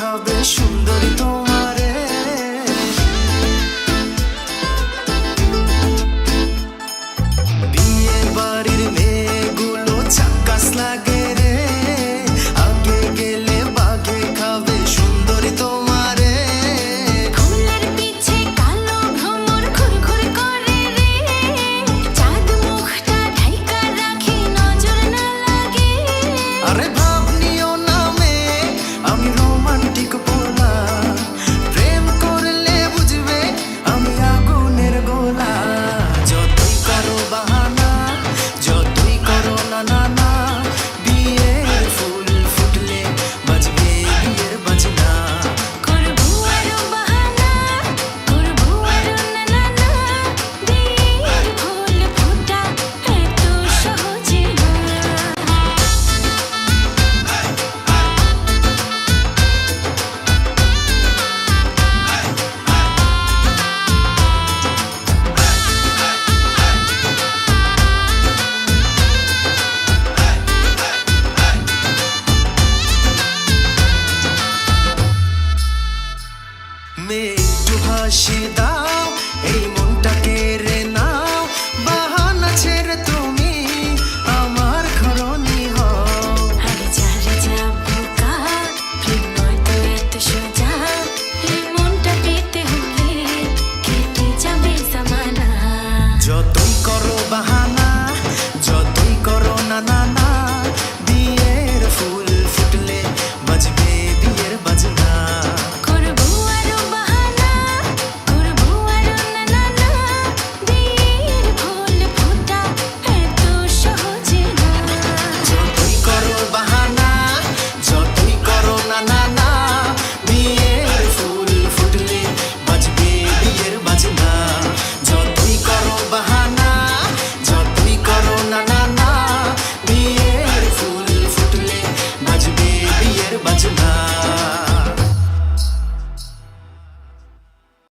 খাবে সুন্দরী তোমারে। বিয়ে বাড়ির মেয়েগুলো চাক্কাস লাগে রে, আগে গেলে বাঘে খাবে সুন্দরী তোমারে। ফুলের পিছে কালো ভ্রমর ঘুরঘুর করে রে, চাঁদ মুখটা ঢাইকা রাখি নজর না লাগে। আরে ভাব নিও না মেয়ে, আমি রোমান্টিক পোলা, প্রেম করলে বুঝবে আমি আগুনের গোলা। যতই করো বাহানা, যতই করো না না না, বিয়ের ফুল ফুটলে বাজবে বিয়ের বাজনা। করবো আরো বাহানা, করবো আরো না না না, বিয়ের ফুল ফোটা এত সহজে না। মেয়ে একটু হাসি দাও।